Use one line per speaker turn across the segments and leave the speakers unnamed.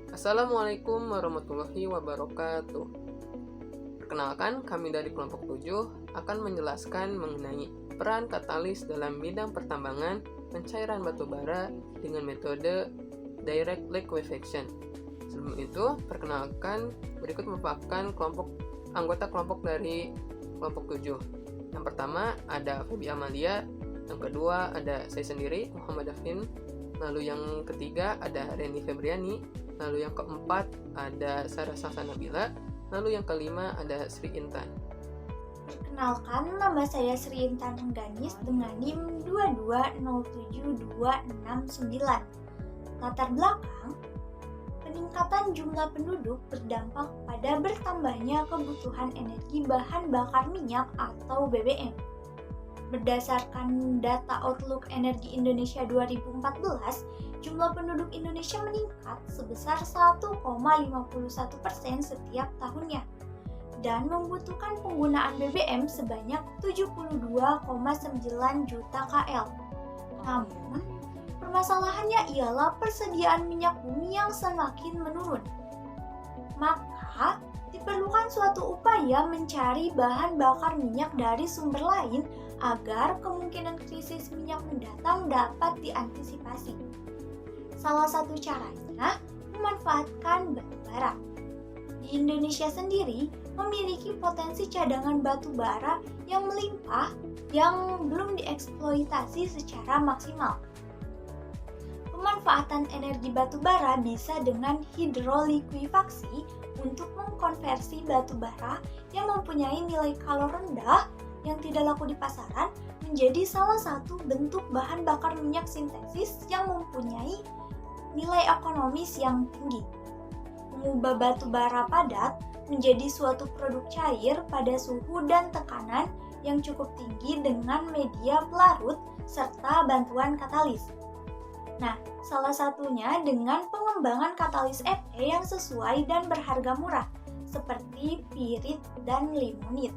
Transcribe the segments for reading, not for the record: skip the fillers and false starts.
Assalamualaikum warahmatullahi wabarakatuh. Perkenalkan, kami dari kelompok 7 akan menjelaskan mengenai peran katalis dalam bidang pertambangan pencairan batu bara dengan metode direct liquefaction. Sebelum itu, perkenalkan, berikut merupakan anggota kelompok dari kelompok 7. Yang pertama ada Febi Amalia, yang kedua ada saya sendiri, Muhammad Dafin, lalu yang ketiga ada Reni Febriani, lalu yang keempat ada Sarah Sasa Nabila, lalu yang kelima ada Sri Intan.
Perkenalkan, nama saya Sri Intan Rengganis dengan NIM 2207269. Latar belakang, peningkatan jumlah penduduk berdampak pada bertambahnya kebutuhan energi bahan bakar minyak atau BBM. Berdasarkan data Outlook Energi Indonesia 2014, jumlah penduduk Indonesia meningkat sebesar 1,51% setiap tahunnya dan membutuhkan penggunaan BBM sebanyak 72,9 juta KL. Namun, permasalahannya ialah persediaan minyak bumi yang semakin menurun. Maka, diperlukan suatu upaya mencari bahan bakar minyak dari sumber lain agar kemungkinan krisis minyak mendatang dapat diantisipasi. Salah satu caranya memanfaatkan batu bara. Di Indonesia sendiri memiliki potensi cadangan batu bara yang melimpah yang belum dieksploitasi secara maksimal. Pemanfaatan energi batu bara bisa dengan hidrolikuifaksi untuk mengkonversi batu bara yang mempunyai nilai kalor rendah yang tidak laku di pasaran menjadi salah satu bentuk bahan bakar minyak sintesis yang mempunyai nilai ekonomis yang tinggi. Mengubah batu bara padat menjadi suatu produk cair pada suhu dan tekanan yang cukup tinggi dengan media pelarut serta bantuan katalis. Nah, salah satunya dengan pengembangan katalis FE yang sesuai dan berharga murah, seperti pirit dan limonit.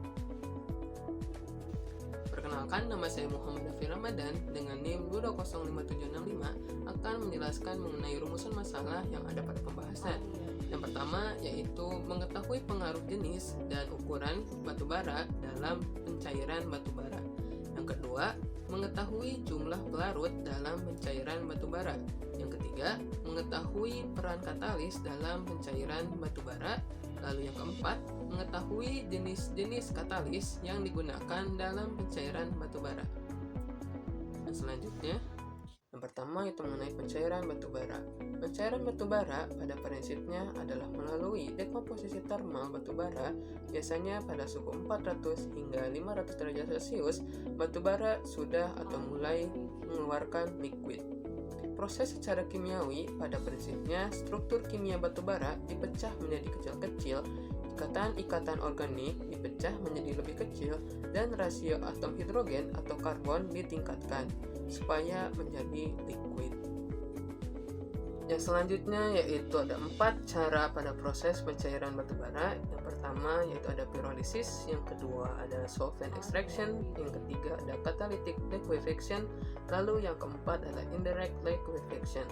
Perkenalkan, nama saya Muhammad Dafi Ramadan dengan NIM 2205765 akan menjelaskan mengenai rumusan masalah yang ada pada pembahasan. Yang pertama yaitu mengetahui pengaruh jenis dan ukuran batu bara dalam pencairan batu bara. Yang kedua, mengetahui jumlah pelarut dalam pencairan batu bara. Yang ketiga, mengetahui peran katalis dalam pencairan batu bara. Lalu yang keempat, mengetahui jenis-jenis katalis yang digunakan dalam pencairan batu bara. Dan selanjutnya, yang pertama itu mengenai pencairan batu bara. Pencairan batu bara pada prinsipnya adalah melalui dekomposisi termal batu bara, biasanya pada suhu 400 hingga 500 derajat Celcius, batu bara sudah atau mulai mengeluarkan liquid. Proses secara kimiawi pada prinsipnya struktur kimia batu bara dipecah menjadi kecil-kecil, ikatan-ikatan organik dipecah menjadi lebih kecil, dan rasio atom hidrogen atau karbon ditingkatkan supaya menjadi liquid. Yang selanjutnya yaitu ada 4 cara pada proses pencairan batu bara. Yang pertama yaitu ada pyrolysis, yang kedua ada solvent extraction, yang ketiga ada catalytic liquefaction, lalu yang keempat adalah indirect liquefaction.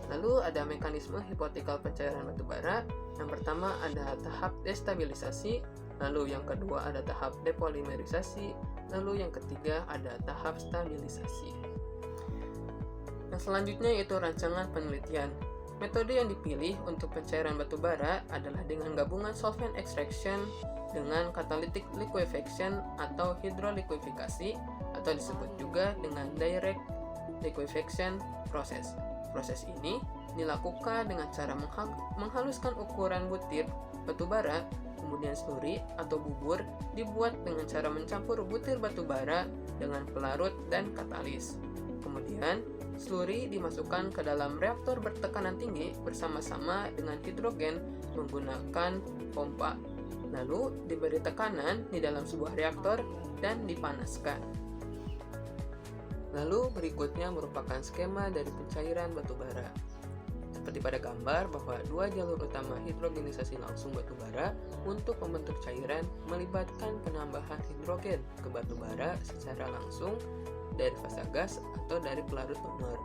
Lalu ada mekanisme hipotekal pencairan batu bara. Yang pertama ada tahap destabilisasi, lalu yang kedua ada tahap depolimerisasi, lalu yang ketiga ada tahap stabilisasi. Yang selanjutnya yaitu rancangan penelitian. Metode yang dipilih untuk pencairan batu bara adalah dengan gabungan solvent extraction dengan catalytic liquefaction atau hidrolikuifikasi, atau disebut juga dengan direct liquefaction process. Proses ini dilakukan dengan cara menghaluskan ukuran butir batu bara, kemudian sluri atau bubur dibuat dengan cara mencampur butir batu bara dengan pelarut dan katalis. Kemudian, sluri dimasukkan ke dalam reaktor bertekanan tinggi bersama-sama dengan hidrogen menggunakan pompa. Lalu diberi tekanan di dalam sebuah reaktor dan dipanaskan. Lalu berikutnya merupakan skema dari pencairan batu bara. Seperti pada gambar bahwa dua jalur utama hidrogenisasi langsung batu bara untuk membentuk cairan melibatkan penambahan hidrogen ke batu bara secara langsung dari fasa gas atau dari pelarut donor.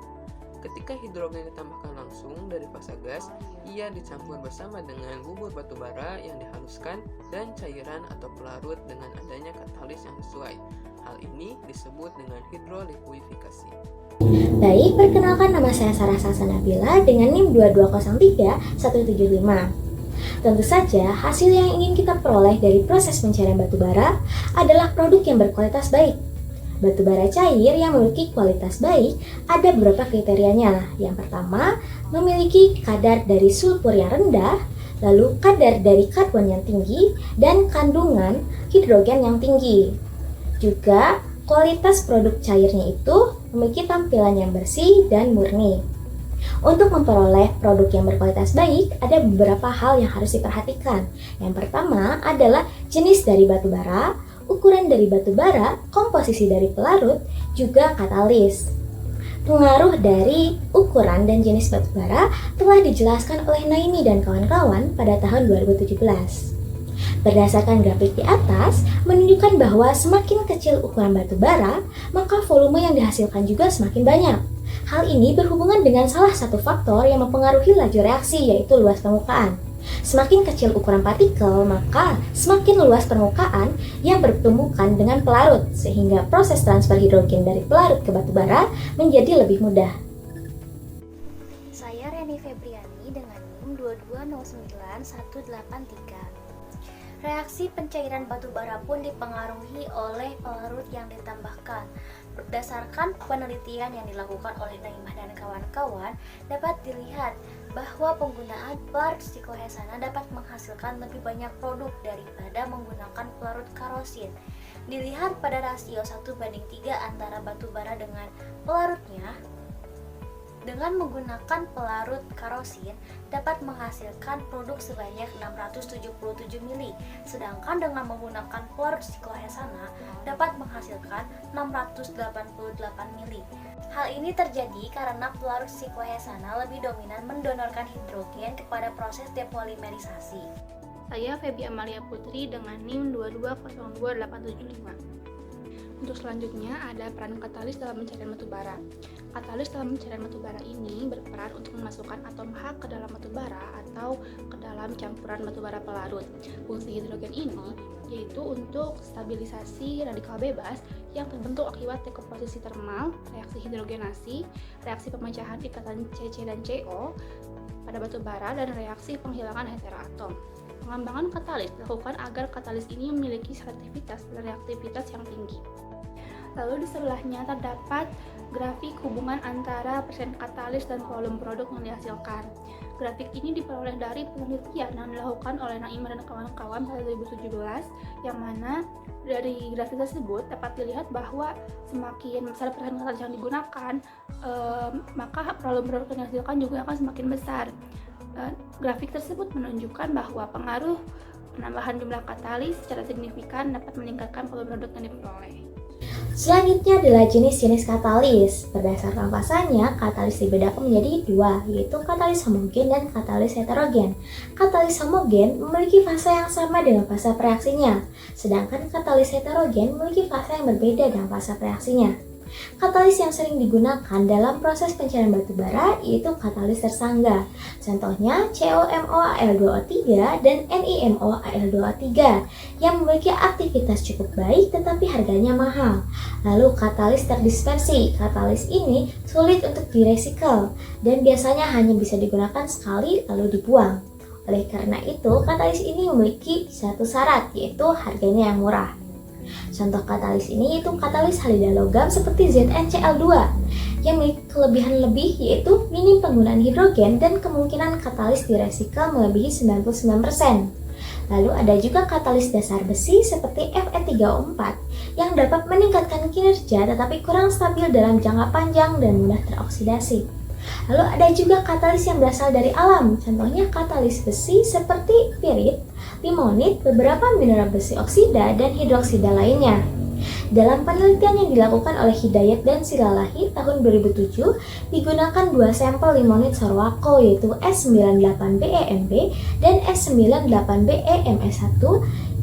Ketika hidrogen ditambahkan langsung dari fase gas, ia dicampur bersama dengan bubur batubara yang dihaluskan dan cairan atau pelarut dengan adanya katalis yang sesuai. Hal ini disebut dengan hidrolikuifikasi.
Baik, perkenalkan nama saya Sarah Salsanabila dengan NIM 2203175. Tentu saja, hasil yang ingin kita peroleh dari proses pencarian batubara adalah produk yang berkualitas baik. Batubara cair yang memiliki kualitas baik ada beberapa kriterianya. Yang pertama, memiliki kadar dari sulfur yang rendah, lalu kadar dari karbon yang tinggi, dan kandungan hidrogen yang tinggi. Juga, kualitas produk cairnya itu memiliki tampilan yang bersih dan murni. Untuk memperoleh produk yang berkualitas baik, ada beberapa hal yang harus diperhatikan. Yang pertama adalah jenis dari batubara, ukuran dari batubara, komposisi dari pelarut, juga katalis. Pengaruh dari ukuran dan jenis batubara telah dijelaskan oleh Naimi dan kawan-kawan pada tahun 2017. Berdasarkan grafik di atas, menunjukkan bahwa semakin kecil ukuran batubara, maka volume yang dihasilkan juga semakin banyak. Hal ini berhubungan dengan salah satu faktor yang mempengaruhi laju reaksi, yaitu luas permukaan. Semakin kecil ukuran partikel, maka semakin luas permukaan yang bertumbukan dengan pelarut, sehingga proses transfer hidrogen dari pelarut ke batubara menjadi lebih mudah.
Saya Reni Febriani dengan NIM 2209183. Reaksi pencairan batubara pun dipengaruhi oleh pelarut yang ditambahkan. Berdasarkan penelitian yang dilakukan oleh Naimah dan kawan-kawan, dapat dilihat bahwa penggunaan pelarut siklohexana dapat menghasilkan lebih banyak produk daripada menggunakan pelarut karosin. Dilihat pada rasio 1:3 antara batubara dengan pelarutnya, dengan menggunakan pelarut karosin dapat menghasilkan produk sebanyak 677 mili, sedangkan dengan menggunakan pelarut siklohexana dapat menghasilkan 688 mili. Hal ini terjadi karena pelarut siklohexana lebih dominan mendonorkan hidrogen kepada proses depolimerisasi.
Saya Feby Amalia Putri dengan NIM 2202875. Untuk selanjutnya ada peran katalis dalam pencarian batubara. Katalis dalam pencarian batubara ini berperan untuk memasukkan atom H ke dalam batubara atau ke dalam campuran batubara pelarut. Fungsi hidrogen ini yaitu untuk stabilisasi radikal bebas yang terbentuk akibat dekomposisi termal, reaksi hidrogenasi, reaksi pemecahan ikatan CC dan CO pada batubara, dan reaksi penghilangan heteroatom. Pengembangan katalis dilakukan agar katalis ini memiliki selektivitas dan reaktivitas yang tinggi. Lalu di sebelahnya terdapat grafik hubungan antara persen katalis dan volume produk yang dihasilkan. Grafik ini diperoleh dari penelitian yang dilakukan oleh Naimah dan kawan-kawan pada 2017, yang mana dari grafik tersebut dapat dilihat bahwa semakin besar persen katalis yang digunakan, maka volume produk yang dihasilkan juga akan semakin besar. Grafik tersebut menunjukkan bahwa pengaruh penambahan jumlah katalis secara signifikan dapat meningkatkan volume produk yang diperoleh.
Selanjutnya adalah jenis-jenis katalis. Berdasarkan fasanya, katalis dibedakan menjadi dua, yaitu katalis homogen dan katalis heterogen. Katalis homogen memiliki fase yang sama dengan fase reaksinya, sedangkan katalis heterogen memiliki fase yang berbeda dengan fase reaksinya. Katalis yang sering digunakan dalam proses pencarian batubara yaitu katalis tersangga. Contohnya COMoAl2O3 dan NiMoAl2O3 yang memiliki aktivitas cukup baik tetapi harganya mahal. Lalu katalis terdispersi. Katalis ini sulit untuk diresikel dan biasanya hanya bisa digunakan sekali lalu dibuang. Oleh karena itu, katalis ini memiliki satu syarat, yaitu harganya yang murah. Contoh katalis ini yaitu katalis halida logam seperti ZnCl2 yang memiliki kelebihan lebih, yaitu minim penggunaan hidrogen dan kemungkinan katalis diresikel melebihi 99%. Lalu ada juga katalis dasar besi seperti Fe3O4 yang dapat meningkatkan kinerja tetapi kurang stabil dalam jangka panjang dan mudah teroksidasi. Lalu ada juga katalis yang berasal dari alam, contohnya katalis besi seperti pirit, limonit, beberapa mineral besi oksida, dan hidroksida lainnya. Dalam penelitian yang dilakukan oleh Hidayat dan Silalahi tahun 2007, digunakan dua sampel limonit Sorwako yaitu S98BEMB dan S98BEMS1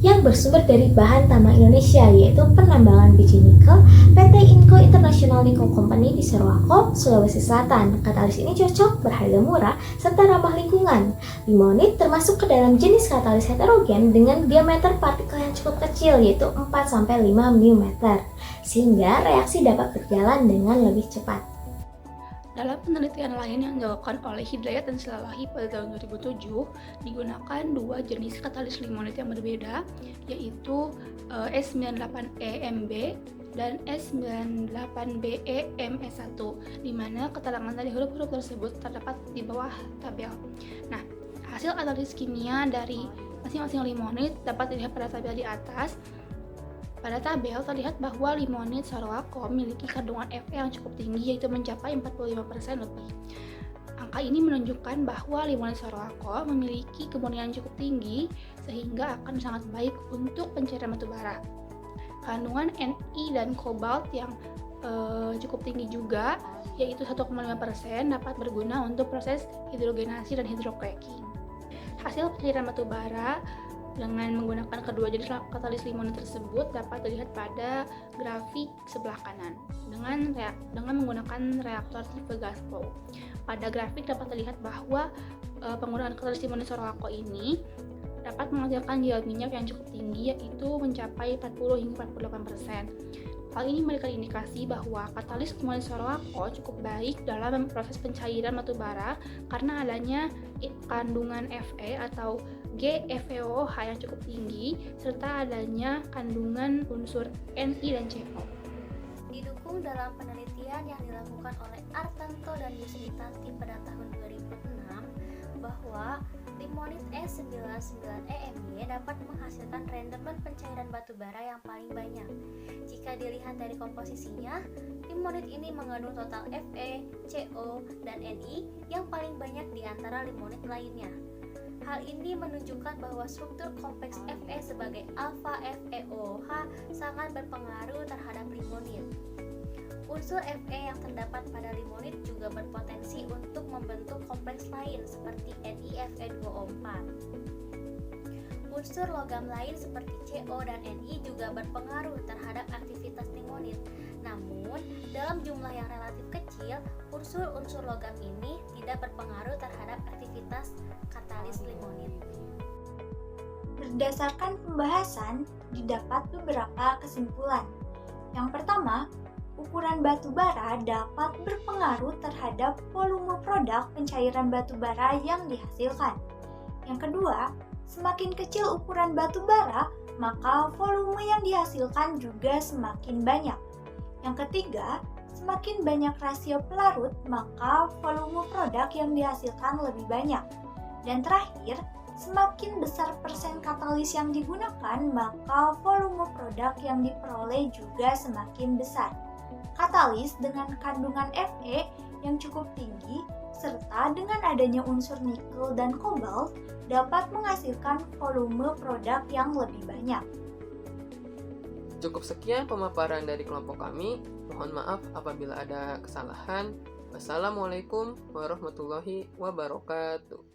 yang bersumber dari bahan tambang Indonesia, yaitu penambangan biji nikel PT Inco International Nickel Company di Sorowako, Sulawesi Selatan. Katalis ini cocok, berharga murah, serta ramah lingkungan. Limonit termasuk ke dalam jenis katalis heterogen dengan diameter partikel yang cukup kecil, yaitu 4-5 mm, sehingga reaksi dapat berjalan dengan lebih cepat.
Dalam penelitian lain yang dilakukan oleh Hidayat dan Silalahi pada tahun 2007, digunakan dua jenis katalis limonit yang berbeda, yaitu S98EMB dan S98BEME1, di mana keterangan dari huruf-huruf tersebut terdapat di bawah tabel. Nah, hasil analisis kimia dari masing-masing limonit dapat dilihat pada tabel di atas. Pada tabel terlihat bahwa limonit Sorowako memiliki kandungan Fe yang cukup tinggi, yaitu mencapai 45% lebih. Angka ini menunjukkan bahwa limonit Sorowako memiliki kemurnian cukup tinggi sehingga akan sangat baik untuk pencairan batu bara. Kandungan Ni dan kobalt yang cukup tinggi juga, yaitu 1,5%, dapat berguna untuk proses hidrogenasi dan hidrocracking. Hasil pencairan batu bara dengan menggunakan kedua jenis katalis limonit tersebut dapat dilihat pada grafik sebelah kanan dengan menggunakan reaktor tipe gas flow. Pada grafik dapat terlihat bahwa penggunaan katalis limonit Sorowako ini dapat menghasilkan yield minyak yang cukup tinggi, yaitu mencapai 40 hingga 48%. Hal ini memberikan indikasi bahwa katalis limonit Sorowako cukup baik dalam proses pencairan batu bara karena adanya kandungan Fe atau GFeOH yang cukup tinggi serta adanya kandungan unsur Ni dan CO.
Didukung dalam penelitian yang dilakukan oleh Artanto dan Yusritanti pada tahun 2006 bahwa limonit S99EMY dapat menghasilkan rendemen pencairan batu bara yang paling banyak. Jika dilihat dari komposisinya, limonit ini mengandung total Fe, CO, dan Ni yang paling banyak di antara limonit lainnya. Hal ini menunjukkan bahwa struktur kompleks Fe sebagai alpha FeOH sangat berpengaruh terhadap limonit. Unsur Fe yang terdapat pada limonit juga berpotensi untuk membentuk kompleks lain seperti NiFe2O4. Unsur logam lain seperti CO dan Ni juga berpengaruh terhadap aktivitas limonit. Namun, dalam jumlah yang relatif kecil, unsur-unsur logam ini tidak berpengaruh terhadap aktivitas katalis limonit.
Berdasarkan pembahasan, didapat beberapa kesimpulan. Yang pertama, ukuran batu bara dapat berpengaruh terhadap volume produk pencairan batu bara yang dihasilkan. Yang kedua, semakin kecil ukuran batu bara, maka volume yang dihasilkan juga semakin banyak. Yang ketiga, semakin banyak rasio pelarut, maka volume produk yang dihasilkan lebih banyak. Dan terakhir, semakin besar persen katalis yang digunakan, maka volume produk yang diperoleh juga semakin besar. Katalis dengan kandungan Fe yang cukup tinggi, serta dengan adanya unsur nikel dan kobalt, dapat menghasilkan volume produk yang lebih banyak.
Cukup sekian pemaparan dari kelompok kami. Mohon maaf apabila ada kesalahan. Wassalamualaikum warahmatullahi wabarakatuh.